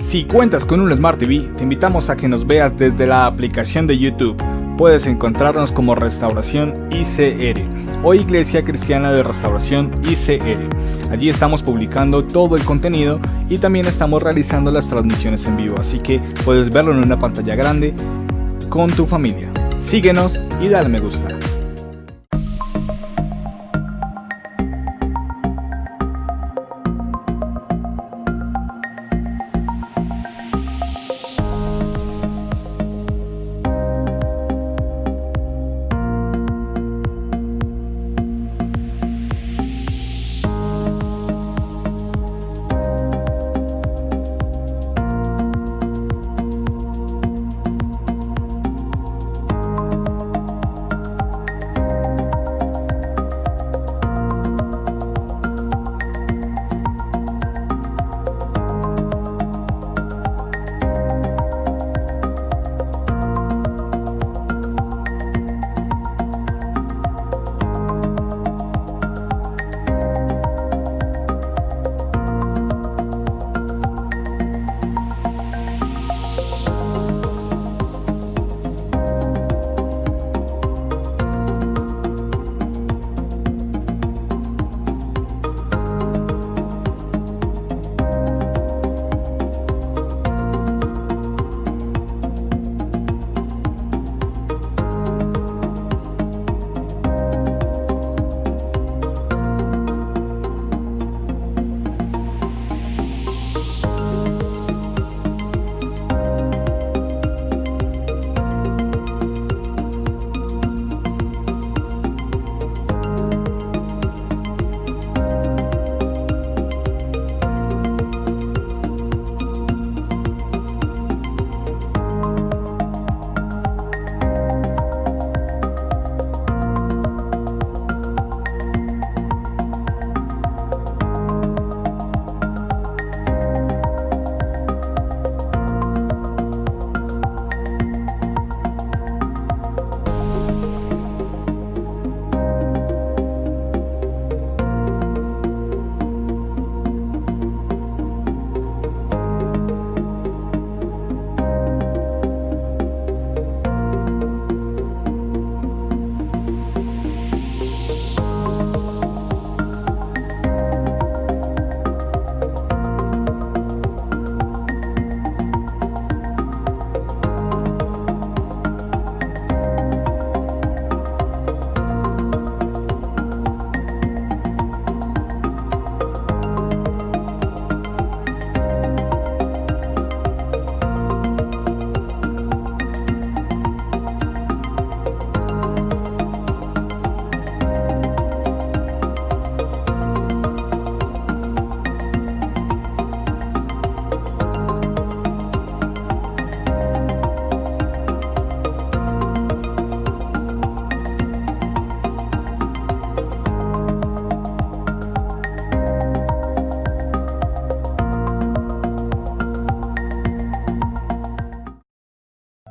Si cuentas con un Smart TV, te invitamos a que nos veas desde la aplicación de YouTube. Puedes encontrarnos como Restauración ICR o Iglesia Cristiana de Restauración ICR. Allí estamos publicando todo el contenido y también estamos realizando las transmisiones en vivo, así que puedes verlo en una pantalla grande con tu familia. Síguenos y dale me gusta.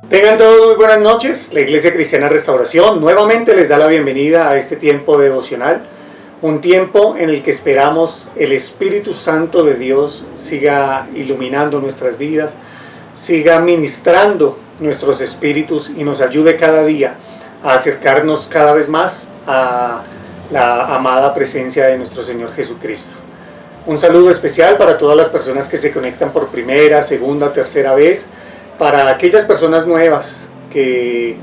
Tengan todos muy buenas noches. La Iglesia Cristiana Restauración nuevamente les da la bienvenida a este tiempo devocional, un tiempo en el que esperamos el Espíritu Santo de Dios siga iluminando nuestras vidas, siga ministrando nuestros espíritus y nos ayude cada día a acercarnos cada vez más a la amada presencia de nuestro Señor Jesucristo. Un saludo especial para todas las personas que se conectan por primera, segunda, tercera vez, para aquellas personas nuevas que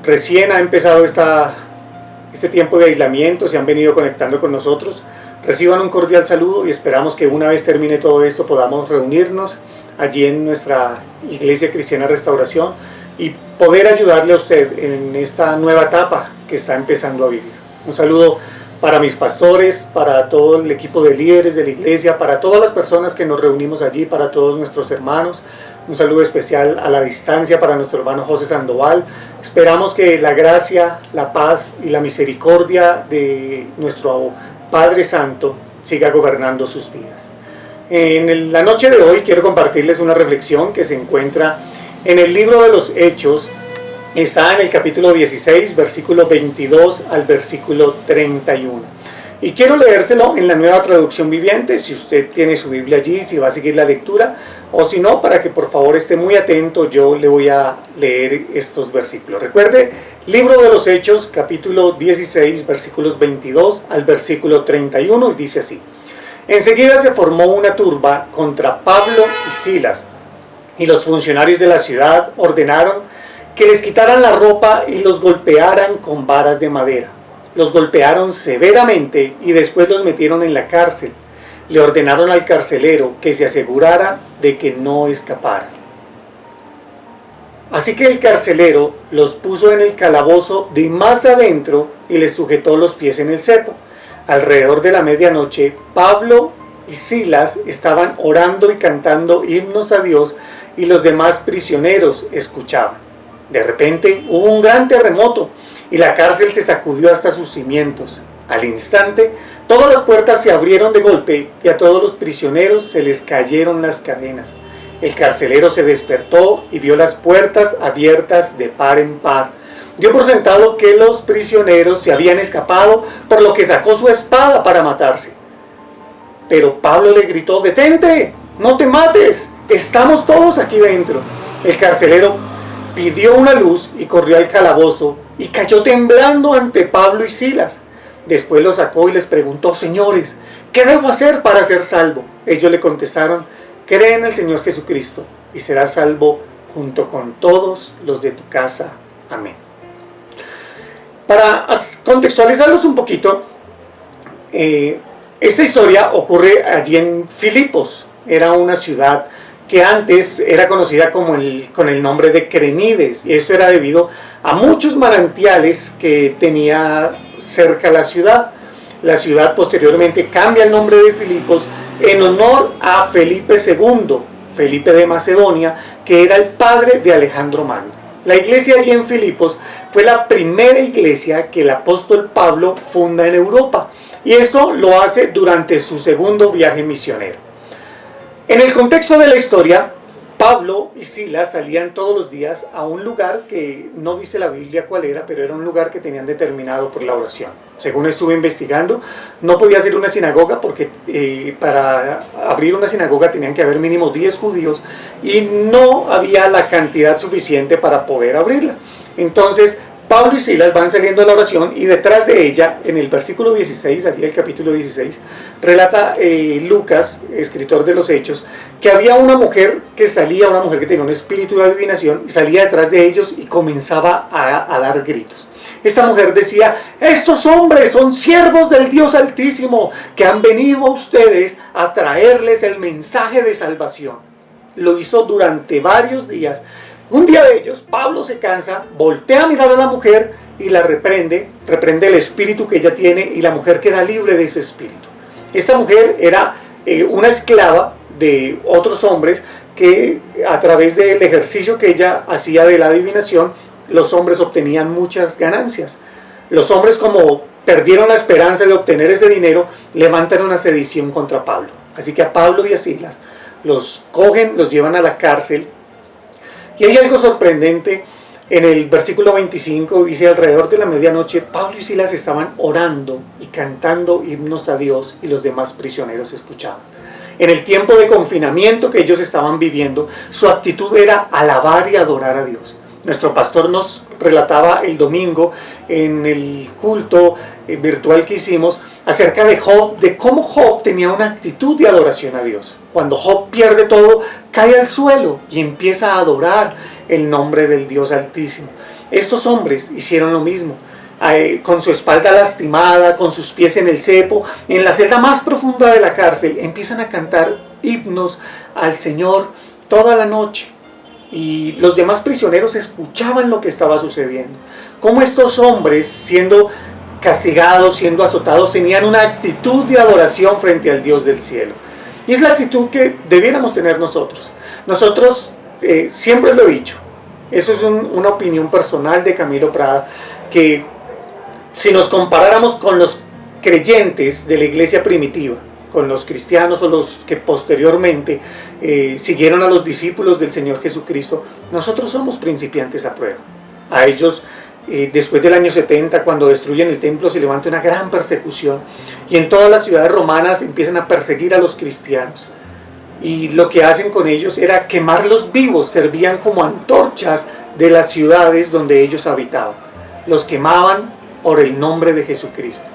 recién ha empezado este tiempo de aislamiento, se han venido conectando con nosotros. Reciban un cordial saludo y esperamos que una vez termine todo esto podamos reunirnos allí en nuestra Iglesia Cristiana Restauración y poder ayudarle a usted en esta nueva etapa que está empezando a vivir. Un saludo para mis pastores, para todo el equipo de líderes de la iglesia, para todas las personas que nos reunimos allí, para todos nuestros hermanos. Un saludo especial a la distancia para nuestro hermano José Sandoval. Esperamos que la gracia, la paz y la misericordia de nuestro Padre Santo siga gobernando sus vidas. En la noche de hoy quiero compartirles una reflexión que se encuentra en el libro de los Hechos. Está en el capítulo 16, versículo 22 al versículo 31. Y quiero leérselo en la Nueva Traducción Viviente. Si usted tiene su Biblia allí, si va a seguir la lectura, o si no, para que por favor esté muy atento, yo le voy a leer estos versículos. Recuerde, libro de los Hechos, capítulo 16, versículos 22 al versículo 31, y dice así: enseguida se formó una turba contra Pablo y Silas, y los funcionarios de la ciudad ordenaron que les quitaran la ropa y los golpearan con varas de madera. Los golpearon severamente y después los metieron en la cárcel. Le ordenaron al carcelero que se asegurara de que no escaparan. Así que el carcelero los puso en el calabozo de más adentro y les sujetó los pies en el cepo. Alrededor de la medianoche, Pablo y Silas estaban orando y cantando himnos a Dios, y los demás prisioneros escuchaban. De repente hubo un gran terremoto y la cárcel se sacudió hasta sus cimientos. Al instante, todas las puertas se abrieron de golpe y a todos los prisioneros se les cayeron las cadenas. El carcelero se despertó y vio las puertas abiertas de par en par. Dio por sentado que los prisioneros se habían escapado, por lo que sacó su espada para matarse. Pero Pablo le gritó: «¡Detente! ¡No te mates! ¡Estamos todos aquí dentro!». El carcelero pidió una luz y corrió al calabozo y cayó temblando ante Pablo y Silas. Después los sacó y les preguntó: «Señores, ¿qué debo hacer para ser salvo?». Ellos le contestaron: «Cree en el Señor Jesucristo y serás salvo junto con todos los de tu casa. Amén». Para contextualizarlos un poquito, esta historia ocurre allí en Filipos. Era una ciudad que antes era conocida con el nombre de Querenides, y esto era debido a muchos manantiales que tenía cerca la ciudad. La ciudad posteriormente cambia el nombre de Filipos en honor a Felipe II, Felipe de Macedonia, que era el padre de Alejandro Magno. La iglesia allí en Filipos fue la primera iglesia que el apóstol Pablo funda en Europa, y esto lo hace durante su segundo viaje misionero. En el contexto de la historia, Pablo y Silas salían todos los días a un lugar que no dice la Biblia cuál era, pero era un lugar que tenían determinado por la oración. Según estuve investigando, no podía ser una sinagoga porque para abrir una sinagoga tenían que haber mínimo 10 judíos y no había la cantidad suficiente para poder abrirla. Entonces, Pablo y Silas van saliendo a la oración, y detrás de ella, en el versículo 16, allí el capítulo 16, relata Lucas, escritor de los Hechos, que había una mujer que salía, una mujer que tenía un espíritu de adivinación, y salía detrás de ellos y comenzaba a dar gritos. Esta mujer decía: «Estos hombres son siervos del Dios Altísimo, que han venido a ustedes a traerles el mensaje de salvación». Lo hizo durante varios días. Un día de ellos, Pablo se cansa, voltea a mirar a la mujer y la reprende el espíritu que ella tiene, y la mujer queda libre de ese espíritu. Esta mujer era una esclava de otros hombres que, a través del ejercicio que ella hacía de la adivinación, los hombres obtenían muchas ganancias. Los hombres, como perdieron la esperanza de obtener ese dinero, levantan una sedición contra Pablo. Así que a Pablo y a Silas los cogen, los llevan a la cárcel. Y hay algo sorprendente. En el versículo 25 dice: alrededor de la medianoche, Pablo y Silas estaban orando y cantando himnos a Dios, y los demás prisioneros escuchaban. En el tiempo de confinamiento que ellos estaban viviendo, su actitud era alabar y adorar a Dios. Nuestro pastor nos relataba el domingo en el culto virtual que hicimos acerca de Job, de cómo Job tenía una actitud de adoración a Dios. Cuando Job pierde todo, cae al suelo y empieza a adorar el nombre del Dios Altísimo. Estos hombres hicieron lo mismo. Con su espalda lastimada, con sus pies en el cepo, en la celda más profunda de la cárcel, empiezan a cantar himnos al Señor toda la noche. Y los demás prisioneros escuchaban lo que estaba sucediendo. Cómo estos hombres, siendo castigados, siendo azotados, tenían una actitud de adoración frente al Dios del cielo. Y es la actitud que debiéramos tener nosotros. Nosotros, siempre lo he dicho, eso es una opinión personal de Camilo Prada, que si nos comparáramos con los creyentes de la iglesia primitiva, con los cristianos o los que posteriormente siguieron a los discípulos del Señor Jesucristo, nosotros somos principiantes a prueba. A ellos, después del año 70, cuando destruyen el templo, se levanta una gran persecución, y en todas las ciudades romanas empiezan a perseguir a los cristianos. y lo que hacen con ellos era quemarlos vivos, servían como antorchas de las ciudades donde ellos habitaban. Los quemaban por el nombre de Jesucristo.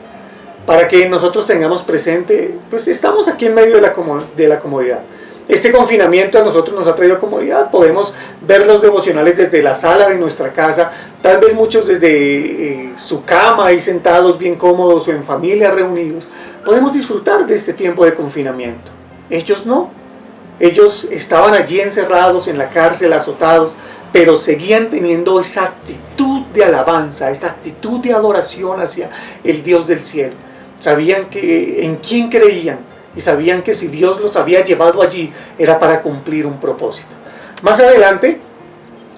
Para que nosotros tengamos presente, pues estamos aquí en medio de la comodidad. Este confinamiento a nosotros nos ha traído comodidad. Podemos ver los devocionales desde la sala de nuestra casa, tal vez muchos desde su cama, ahí sentados bien cómodos o en familia reunidos. Podemos disfrutar de este tiempo de confinamiento. Ellos no. Ellos estaban allí encerrados en la cárcel, azotados, pero seguían teniendo esa actitud de alabanza, esa actitud de adoración hacia el Dios del cielo. Sabían en quién creían y sabían que si Dios los había llevado allí era para cumplir un propósito. Más adelante,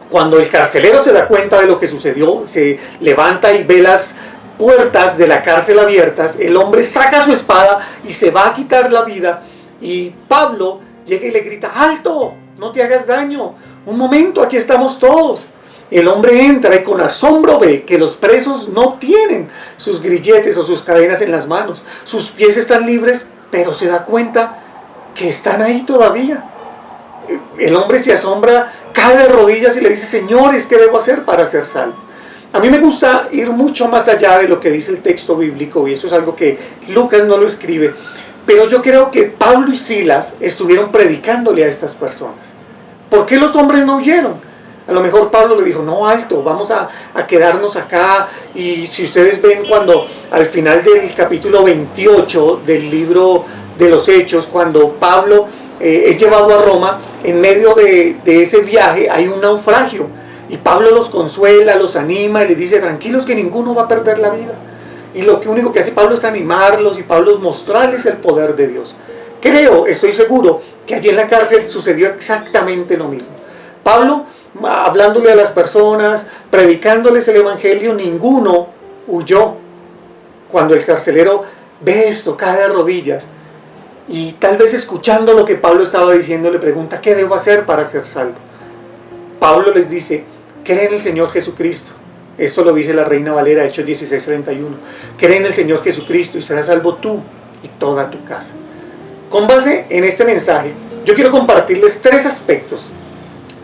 cuando el carcelero se da cuenta de lo que sucedió, se levanta y ve las puertas de la cárcel abiertas, el hombre saca su espada y se va a quitar la vida, y Pablo llega y le grita: ¡alto! ¡No te hagas daño! ¡Un momento! ¡Aquí estamos todos! El hombre entra y con asombro ve que los presos no tienen sus grilletes o sus cadenas en las manos. Sus pies están libres, pero se da cuenta que están ahí todavía. El hombre se asombra, cae de rodillas y le dice: señores, ¿qué debo hacer para ser salvo? A mí me gusta ir mucho más allá de lo que dice el texto bíblico, y eso es algo que Lucas no lo escribe. Pero yo creo que Pablo y Silas estuvieron predicándole a estas personas. ¿Por qué los hombres no huyeron? A lo mejor Pablo le dijo: no, alto, vamos a quedarnos acá. Y si ustedes ven, cuando al final del capítulo 28 del libro de los Hechos, cuando Pablo es llevado a Roma, en medio de ese viaje hay un naufragio, y Pablo los consuela, los anima y les dice: tranquilos, que ninguno va a perder la vida. Y lo único que hace Pablo es animarlos, y Pablo es mostrarles el poder de Dios. Estoy seguro que allí en la cárcel sucedió exactamente lo mismo. Pablo, hablándole a las personas, predicándoles el evangelio, ninguno huyó. Cuando el carcelero ve esto, cae de rodillas, y tal vez escuchando lo que Pablo estaba diciendo, le pregunta: ¿qué debo hacer para ser salvo? Pablo les dice: cree en el Señor Jesucristo. Esto lo dice la Reina Valera, Hechos 16:31. Cree en el Señor Jesucristo y serás salvo tú y toda tu casa. Con base en este mensaje, yo quiero compartirles 3 aspectos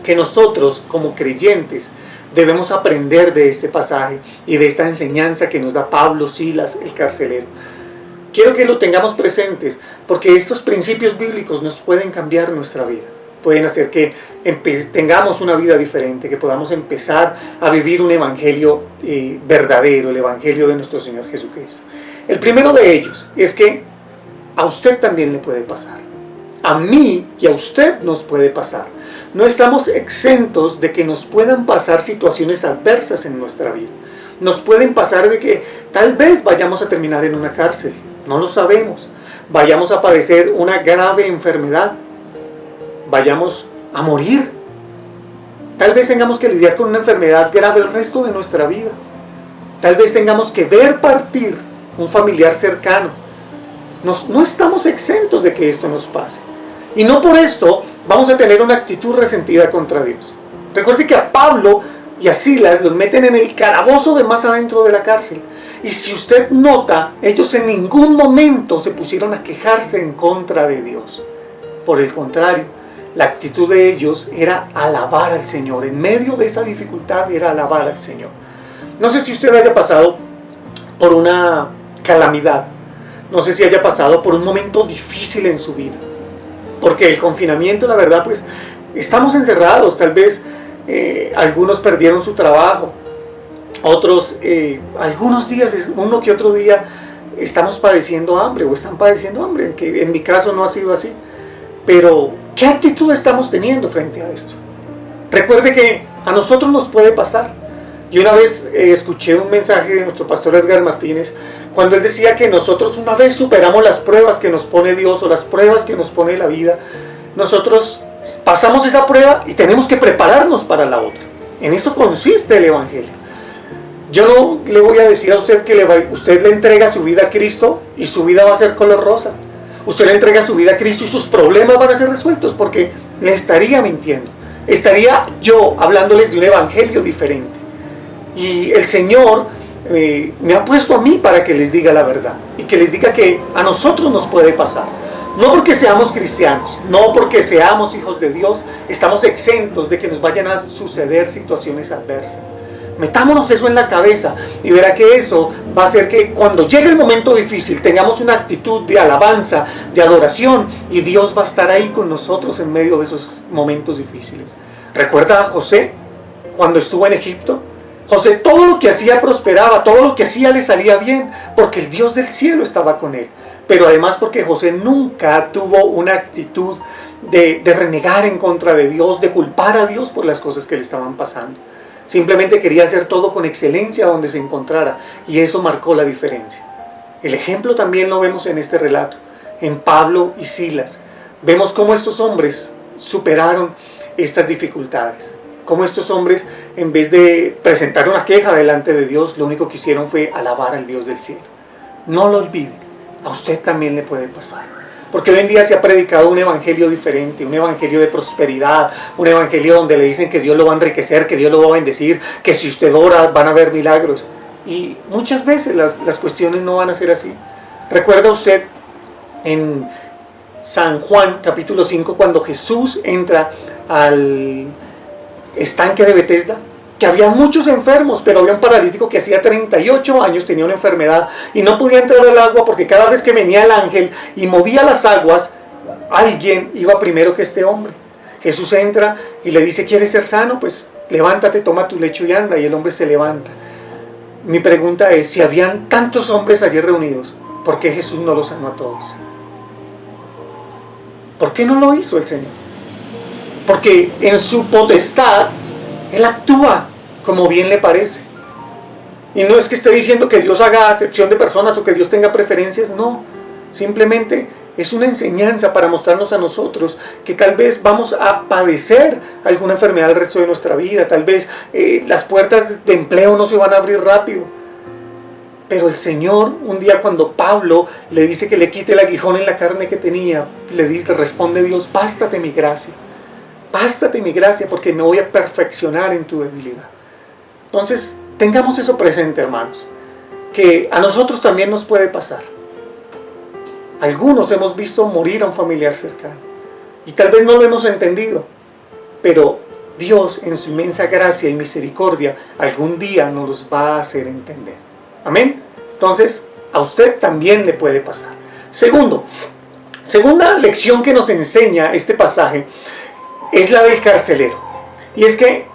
que nosotros como creyentes debemos aprender de este pasaje y de esta enseñanza que nos da Pablo, Silas, el carcelero. Quiero que lo tengamos presentes, porque estos principios bíblicos nos pueden cambiar nuestra vida. Pueden hacer que tengamos una vida diferente, que podamos empezar a vivir un evangelio verdadero, el evangelio de nuestro Señor Jesucristo. El primero de ellos es que a usted también le puede pasar. A mí y a usted nos puede pasar. No estamos exentos de que nos puedan pasar situaciones adversas en nuestra vida. Nos pueden pasar de que tal vez vayamos a terminar en una cárcel, no lo sabemos. Vayamos a padecer una grave enfermedad, vayamos a morir. Tal vez tengamos que lidiar con una enfermedad grave el resto de nuestra vida. Tal vez tengamos que ver partir un familiar cercano. No estamos exentos de que esto nos pase. Y no por esto vamos a tener una actitud resentida contra Dios. Recuerde que a Pablo y a Silas los meten en el calabozo de más adentro de la cárcel. Y si usted nota, ellos en ningún momento se pusieron a quejarse en contra de Dios. Por el contrario, la actitud de ellos era alabar al Señor. En medio de esa dificultad era alabar al Señor. No sé si usted haya pasado por una calamidad. No sé si haya pasado por un momento difícil en su vida. Porque el confinamiento, la verdad, pues estamos encerrados. Tal vez algunos perdieron su trabajo. Otros, algunos días, uno que otro día, estamos padeciendo hambre o están padeciendo hambre. Que en mi caso no ha sido así. Pero, ¿qué actitud estamos teniendo frente a esto? Recuerde que a nosotros nos puede pasar. Y una vez escuché un mensaje de nuestro pastor Edgar Martínez, cuando él decía que nosotros, una vez superamos las pruebas que nos pone Dios o las pruebas que nos pone la vida, nosotros pasamos esa prueba y tenemos que prepararnos para la otra. En eso consiste el evangelio. Yo no le voy a decir a usted que usted le entrega su vida a Cristo y su vida va a ser color rosa. Usted le entrega su vida a Cristo y sus problemas van a ser resueltos, porque le estaría mintiendo. Estaría yo hablándoles de un evangelio diferente. Y el Señor me ha puesto a mí para que les diga la verdad y que les diga que a nosotros nos puede pasar. No porque seamos cristianos, no porque seamos hijos de Dios, estamos exentos de que nos vayan a suceder situaciones adversas. Metámonos eso en la cabeza y verá que eso va a hacer que cuando llegue el momento difícil tengamos una actitud de alabanza, de adoración, y Dios va a estar ahí con nosotros en medio de esos momentos difíciles. ¿Recuerda a José cuando estuvo en Egipto? José, todo lo que hacía prosperaba, todo lo que hacía le salía bien, porque el Dios del cielo estaba con él. Pero además porque José nunca tuvo una actitud de renegar en contra de Dios, de culpar a Dios por las cosas que le estaban pasando. Simplemente quería hacer todo con excelencia donde se encontrara, y eso marcó la diferencia. El ejemplo también lo vemos en este relato, en Pablo y Silas. Vemos cómo estos hombres superaron estas dificultades. Cómo estos hombres, en vez de presentar una queja delante de Dios, lo único que hicieron fue alabar al Dios del cielo. No lo olvide, a usted también le puede pasar. Porque hoy en día se ha predicado un evangelio diferente, un evangelio de prosperidad, un evangelio donde le dicen que Dios lo va a enriquecer, que Dios lo va a bendecir, que si usted ora van a haber milagros. Y muchas veces las cuestiones no van a ser así. ¿Recuerda usted en San Juan capítulo 5 cuando Jesús entra al estanque de Betesda? Que había muchos enfermos, pero había un paralítico que hacía 38 años tenía una enfermedad y no podía entrar al agua porque cada vez que venía el ángel y movía las aguas, alguien iba primero que este hombre. Jesús entra y le dice: ¿quieres ser sano? Pues levántate, toma tu lecho y anda. Y el hombre se levanta. Mi pregunta es, si habían tantos hombres allí reunidos, ¿por qué Jesús no los sanó a todos? ¿Por qué no lo hizo el Señor? Porque en su potestad Él actúa como bien le parece. Y no es que esté diciendo que Dios haga acepción de personas o que Dios tenga preferencias, no. Simplemente es una enseñanza para mostrarnos a nosotros que tal vez vamos a padecer alguna enfermedad el resto de nuestra vida. Tal vez las puertas de empleo no se van a abrir rápido. Pero el Señor, un día cuando Pablo le dice que le quite el aguijón en la carne que tenía, le responde Dios: bástate mi gracia. Bástate mi gracia porque me voy a perfeccionar en tu debilidad. Entonces, tengamos eso presente, hermanos, que a nosotros también nos puede pasar. Algunos hemos visto morir a un familiar cercano y tal vez no lo hemos entendido, pero Dios en su inmensa gracia y misericordia algún día nos los va a hacer entender. Amén. Entonces, a usted también le puede pasar. Segunda lección que nos enseña este pasaje es la del carcelero. Y es que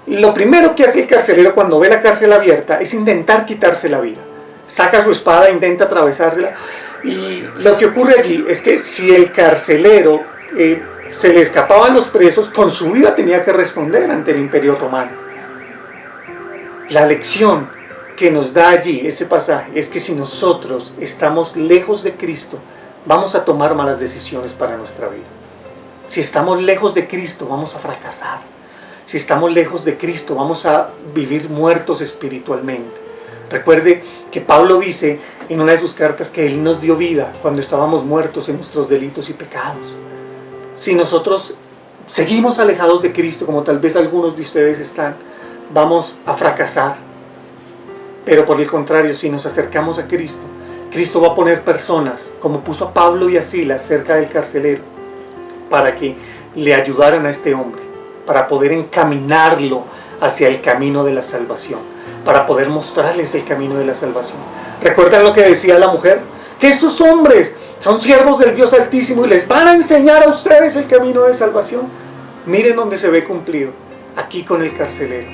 lo primero que hace el carcelero cuando ve la cárcel abierta es intentar quitarse la vida. Saca su espada e intenta atravesársela. Y lo que ocurre allí es que si el carcelero se le escapaban los presos, con su vida tenía que responder ante el Imperio Romano. La lección que nos da allí ese pasaje es que si nosotros estamos lejos de Cristo, vamos a tomar malas decisiones para nuestra vida. Si estamos lejos de Cristo, vamos a fracasar. Si estamos lejos de Cristo, vamos a vivir muertos espiritualmente. Recuerde que Pablo dice en una de sus cartas que Él nos dio vida cuando estábamos muertos en nuestros delitos y pecados. Si nosotros seguimos alejados de Cristo, como tal vez algunos de ustedes están, vamos a fracasar. Pero por el contrario, si nos acercamos a Cristo, Cristo va a poner personas, como puso a Pablo y a Silas cerca del carcelero, para que le ayudaran a este hombre, para poder encaminarlo hacia el camino de la salvación, para poder mostrarles el camino de la salvación. ¿Recuerdan lo que decía la mujer? Que esos hombres son siervos del Dios Altísimo y les van a enseñar a ustedes el camino de salvación. Miren dónde se ve cumplido, aquí con el carcelero.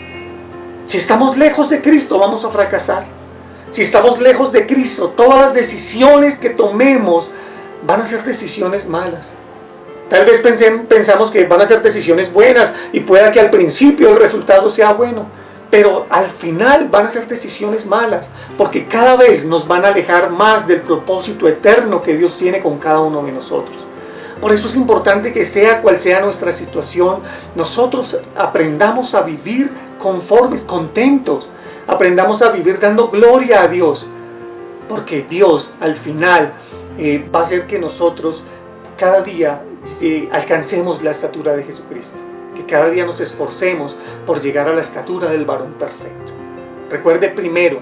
Si estamos lejos de Cristo, vamos a fracasar. Si estamos lejos de Cristo, todas las decisiones que tomemos van a ser decisiones malas. Tal vez pensamos que van a ser decisiones buenas y pueda que al principio el resultado sea bueno, pero al final van a ser decisiones malas, porque cada vez nos van a alejar más del propósito eterno que Dios tiene con cada uno de nosotros. Por eso es importante que sea cual sea nuestra situación, nosotros aprendamos a vivir conformes, contentos, aprendamos a vivir dando gloria a Dios, porque Dios al final va a hacer que nosotros cada día alcancemos la estatura de Jesucristo, que cada día nos esforcemos por llegar a la estatura del varón perfecto. Recuerde primera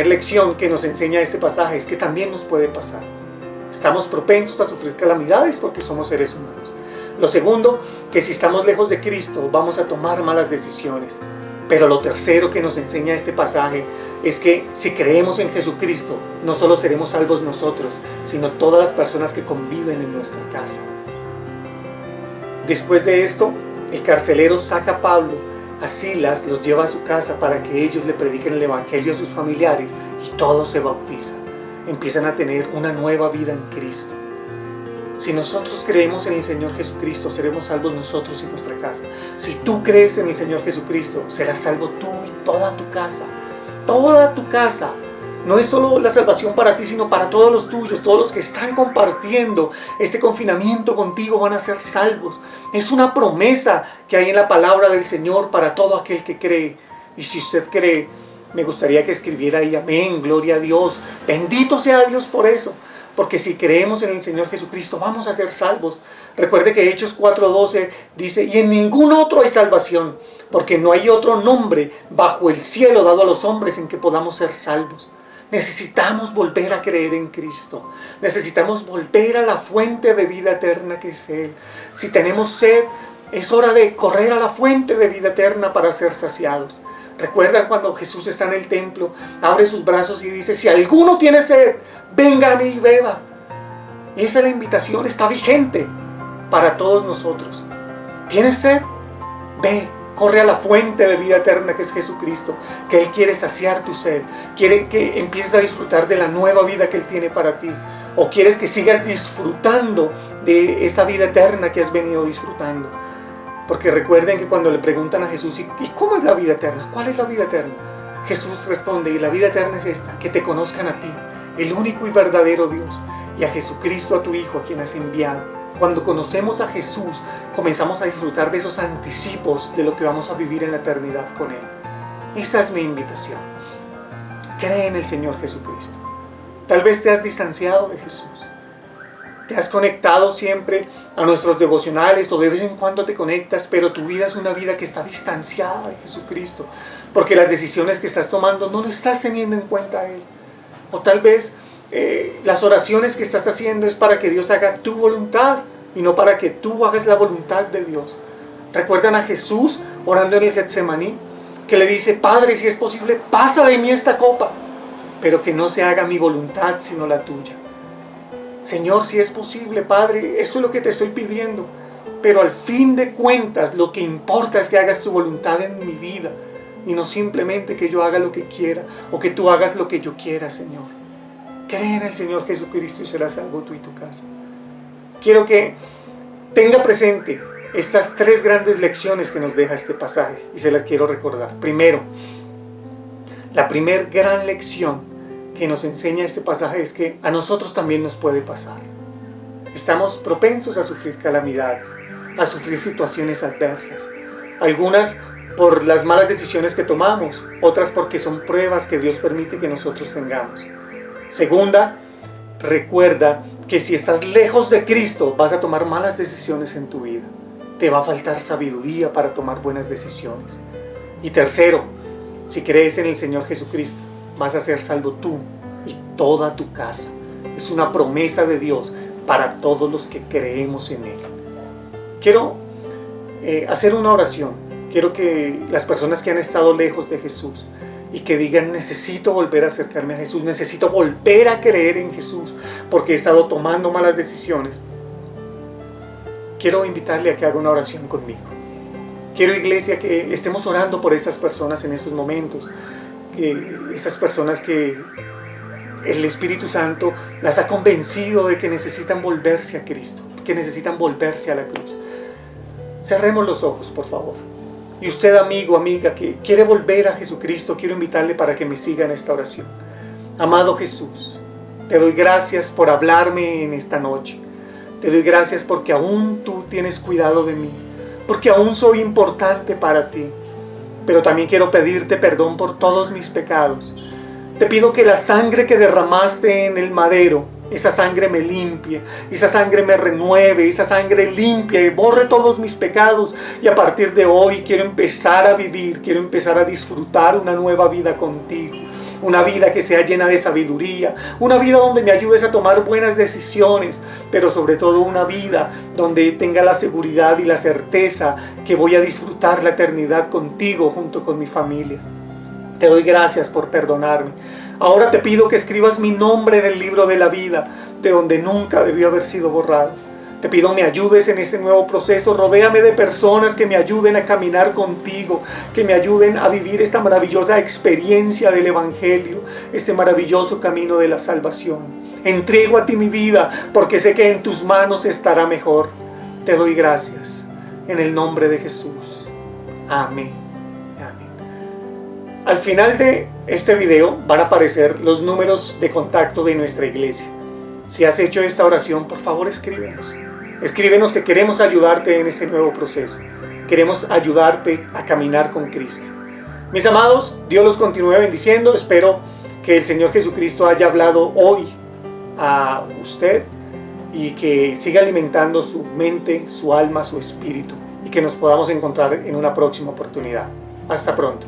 lección que nos enseña este pasaje es que también nos puede pasar. Estamos propensos a sufrir calamidades porque somos seres humanos. Lo segundo, que si estamos lejos de Cristo vamos a tomar malas decisiones. Pero lo tercero que nos enseña este pasaje es que si creemos en Jesucristo, no solo seremos salvos nosotros, sino todas las personas que conviven en nuestra casa. Después de esto, el carcelero saca a Pablo, a Silas, los lleva a su casa para que ellos le prediquen el evangelio a sus familiares y todos se bautizan. Empiezan a tener una nueva vida en Cristo. Si nosotros creemos en el Señor Jesucristo, seremos salvos nosotros y nuestra casa. Si tú crees en el Señor Jesucristo, serás salvo tú y toda tu casa. Toda tu casa. No es solo la salvación para ti, sino para todos los tuyos. Todos los que están compartiendo este confinamiento contigo van a ser salvos. Es una promesa que hay en la palabra del Señor para todo aquel que cree. Y si usted cree, me gustaría que escribiera ahí, amén, gloria a Dios. Bendito sea Dios por eso. Porque si creemos en el Señor Jesucristo, vamos a ser salvos. Recuerde que Hechos 4:12 dice, y en ningún otro hay salvación, porque no hay otro nombre bajo el cielo dado a los hombres en que podamos ser salvos. Necesitamos volver a creer en Cristo. Necesitamos volver a la fuente de vida eterna que es Él. Si tenemos sed, es hora de correr a la fuente de vida eterna para ser saciados. ¿Recuerdan cuando Jesús está en el templo, abre sus brazos y dice, si alguno tiene sed, venga a mí y beba? Esa es la invitación, está vigente para todos nosotros. ¿Tienes sed? Ve, corre a la fuente de vida eterna que es Jesucristo, que Él quiere saciar tu sed, quiere que empieces a disfrutar de la nueva vida que Él tiene para ti, o quieres que sigas disfrutando de esta vida eterna que has venido disfrutando. Porque recuerden que cuando le preguntan a Jesús, ¿y cómo es la vida eterna? ¿Cuál es la vida eterna? Jesús responde, y la vida eterna es esta, que te conozcan a ti, el único y verdadero Dios, y a Jesucristo, a tu Hijo, a quien has enviado. Cuando conocemos a Jesús, comenzamos a disfrutar de esos anticipos de lo que vamos a vivir en la eternidad con Él. Esa es mi invitación. Cree en el Señor Jesucristo. Tal vez te has distanciado de Jesús. Te has conectado siempre a nuestros devocionales o de vez en cuando te conectas, pero tu vida es una vida que está distanciada de Jesucristo, porque las decisiones que estás tomando no lo estás teniendo en cuenta a Él. O tal vez las oraciones que estás haciendo es para que Dios haga tu voluntad y no para que tú hagas la voluntad de Dios. ¿Recuerdan a Jesús orando en el Getsemaní? Que le dice, Padre, si es posible, pasa de mí esta copa, pero que no se haga mi voluntad sino la tuya. Señor, si es posible, Padre, esto es lo que te estoy pidiendo, pero al fin de cuentas lo que importa es que hagas tu voluntad en mi vida y no simplemente que yo haga lo que quiera o que tú hagas lo que yo quiera, Señor. Cree en el Señor Jesucristo y serás salvo tú y tu casa. Quiero que tenga presente estas tres grandes lecciones que nos deja este pasaje y se las quiero recordar. Primero, la primer gran lección que nos enseña este pasaje es que a nosotros también nos puede pasar. Estamos propensos a sufrir calamidades, a sufrir situaciones adversas. Algunas por las malas decisiones que tomamos, otras porque son pruebas que Dios permite que nosotros tengamos. Segunda, recuerda que si estás lejos de Cristo vas a tomar malas decisiones en tu vida. Te va a faltar sabiduría para tomar buenas decisiones. Y tercero, si crees en el Señor Jesucristo, vas a ser salvo tú y toda tu casa. Es una promesa de Dios para todos los que creemos en Él. Quiero hacer una oración. Quiero que las personas que han estado lejos de Jesús y que digan, necesito volver a acercarme a Jesús, necesito volver a creer en Jesús porque he estado tomando malas decisiones. Quiero invitarle a que haga una oración conmigo. Quiero, iglesia, que estemos orando por estas personas en estos momentos. Esas personas que el Espíritu Santo las ha convencido de que necesitan volverse a Cristo, que necesitan volverse a la cruz. Cerremos los ojos, por favor. Y usted, amigo, amiga, que quiere volver a Jesucristo, quiero invitarle para que me siga en esta oración. Amado Jesús, te doy gracias por hablarme en esta noche. Te doy gracias porque aún tú tienes cuidado de mí, porque aún soy importante para ti. Pero también quiero pedirte perdón por todos mis pecados. Te pido que la sangre que derramaste en el madero, esa sangre me limpie, esa sangre me renueve, esa sangre limpia y borre todos mis pecados. Y a partir de hoy quiero empezar a vivir, quiero empezar a disfrutar una nueva vida contigo. una vida que sea llena de sabiduría, una vida donde me ayudes a tomar buenas decisiones, pero sobre todo una vida donde tenga la seguridad y la certeza que voy a disfrutar la eternidad contigo junto con mi familia. Te doy gracias por perdonarme. Ahora te pido que escribas mi nombre en el libro de la vida, de donde nunca debió haber sido borrado. Te pido me ayudes en este nuevo proceso, rodéame de personas que me ayuden a caminar contigo, que me ayuden a vivir esta maravillosa experiencia del Evangelio, este maravilloso camino de la salvación. Entrego a ti mi vida, porque sé que en tus manos estará mejor. Te doy gracias, en el nombre de Jesús. Amén. Amén. Al final de este video van a aparecer los números de contacto de nuestra iglesia. Si has hecho esta oración, por favor escríbenos. Escríbenos que queremos ayudarte en ese nuevo proceso. Queremos ayudarte a caminar con Cristo. Mis amados, Dios los continúe bendiciendo. Espero que el Señor Jesucristo haya hablado hoy a usted y que siga alimentando su mente, su alma, su espíritu y que nos podamos encontrar en una próxima oportunidad. Hasta pronto.